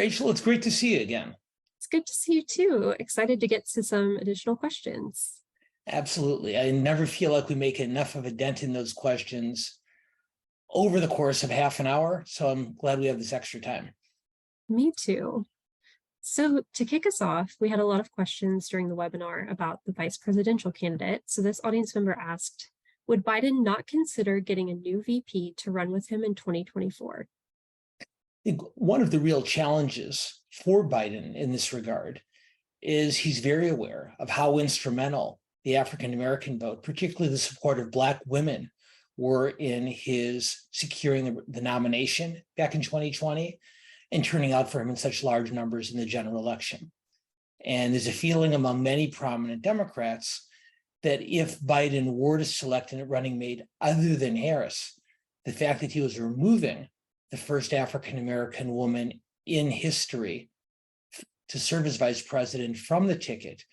Rachel, it's great to see you again. It's good to see you too. Excited to get to some additional questions. Absolutely. I never feel like we make enough of a dent in those questions over the course of half an hour, so I'm glad we have this extra time. Me too. So to kick us off, we had a lot of questions during the webinar about the vice presidential candidate. So this audience member asked, would Biden not consider getting a new VP to run with him in 2024? I think one of the real challenges for Biden in this regard is he's very aware of how instrumental the African-American vote, particularly the support of Black women, were in his securing the nomination back in 2020 and turning out for him in such large numbers in the general election. And there's a feeling among many prominent Democrats that if Biden were to select a running mate other than Harris, the fact that he was removing the first African-American woman in history to serve as vice president from the ticket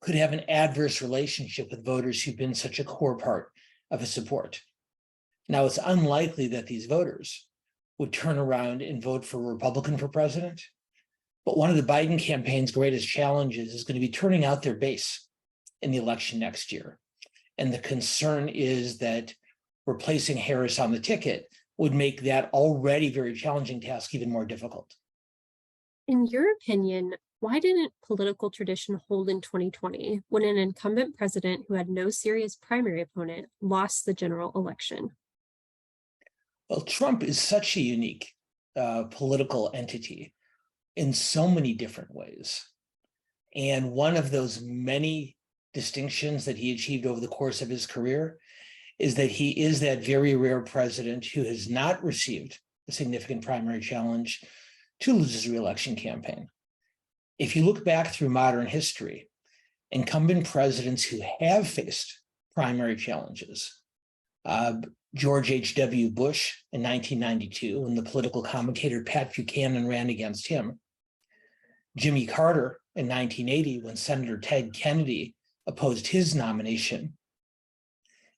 could have an adverse relationship with voters who've been such a core part of his support. Now, it's unlikely that these voters would turn around and vote for a Republican for president, but one of the Biden campaign's greatest challenges is going to be turning out their base in the election next year. And the concern is that replacing Harris on the ticket would make that already very challenging task even more difficult. In your opinion, why didn't political tradition hold in 2020 when an incumbent president who had no serious primary opponent lost the general election? Well, Trump is such a unique political entity in so many different ways. And one of those many distinctions that he achieved over the course of his career is that he is that very rare president who has not received a significant primary challenge to lose his reelection campaign. If you look back through modern history, incumbent presidents who have faced primary challenges, George H.W. Bush in 1992, when the political commentator Pat Buchanan ran against him, Jimmy Carter in 1980, when Senator Ted Kennedy opposed his nomination,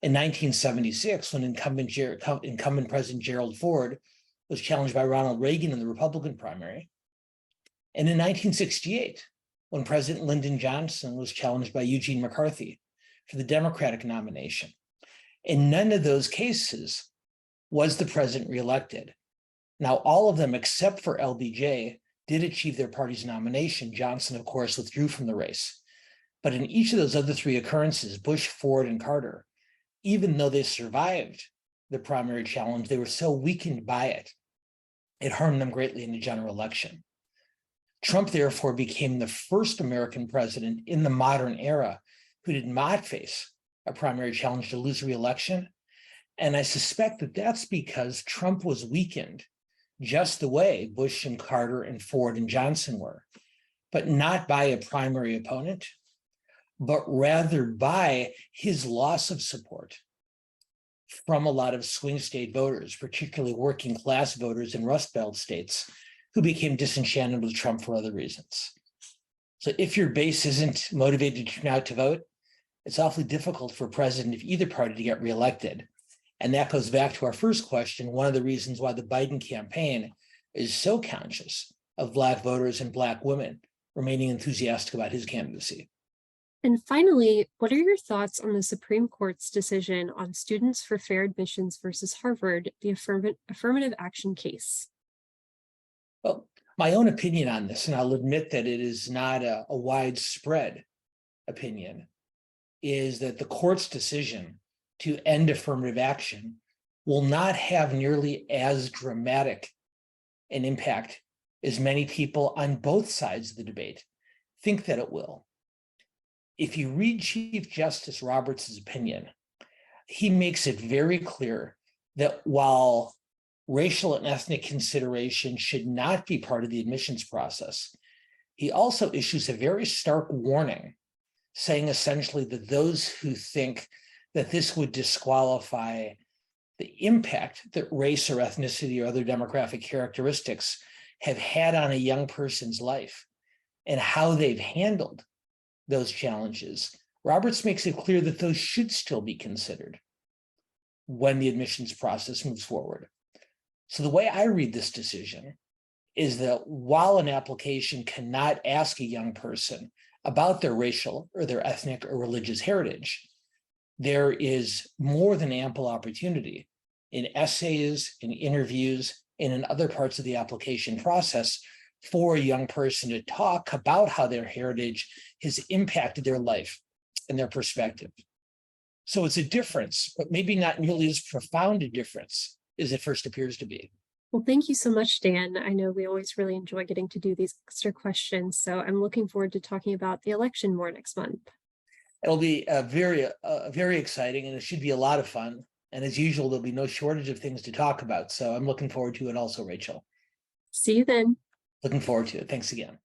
in 1976, when incumbent President Gerald Ford was challenged by Ronald Reagan in the Republican primary, and in 1968, when President Lyndon Johnson was challenged by Eugene McCarthy for the Democratic nomination. In none of those cases was the president reelected. Now, all of them, except for LBJ, did achieve their party's nomination. Johnson, of course, withdrew from the race. But in each of those other three occurrences, Bush, Ford, and Carter, even though they survived the primary challenge, they were so weakened by it, it harmed them greatly in the general election. Trump, therefore, became the first American president in the modern era who did not face a primary challenge to lose re-election. And I suspect that that's because Trump was weakened just the way Bush and Carter and Ford and Johnson were, but not by a primary opponent, but rather by his loss of support from a lot of swing state voters, particularly working class voters in Rust Belt states who became disenchanted with Trump for other reasons. So if your base isn't motivated to turn out to vote, it's awfully difficult for a president of either party to get reelected. And that goes back to our first question, one of the reasons why the Biden campaign is so conscious of Black voters and Black women remaining enthusiastic about his candidacy. And finally, what are your thoughts on the Supreme Court's decision on Students for Fair Admissions versus Harvard, the affirmative action case? Well, my own opinion on this, and I'll admit that it is not a widespread opinion, is that the court's decision to end affirmative action will not have nearly as dramatic an impact as many people on both sides of the debate think that it will. If you read Chief Justice Roberts' opinion, he makes it very clear that while racial and ethnic consideration should not be part of the admissions process, he also issues a very stark warning, saying essentially that those who think that this would disqualify the impact that race or ethnicity or other demographic characteristics have had on a young person's life and how they've handled those challenges, Roberts makes it clear that those should still be considered when the admissions process moves forward. So the way I read this decision is that while an application cannot ask a young person about their racial or their ethnic or religious heritage, there is more than ample opportunity in essays, in interviews, and in other parts of the application process for a young person to talk about how their heritage has impacted their life and their perspective. So it's a difference, but maybe not nearly as profound a difference as it first appears to be. Well, thank you so much, Dan. I know we always really enjoy getting to do these extra questions, so I'm looking forward to talking about the election more next month. It'll be very exciting, and it should be a lot of fun. And as usual, there'll be no shortage of things to talk about. So I'm looking forward to it also, Rachel. See you then. Looking forward to it. Thanks again.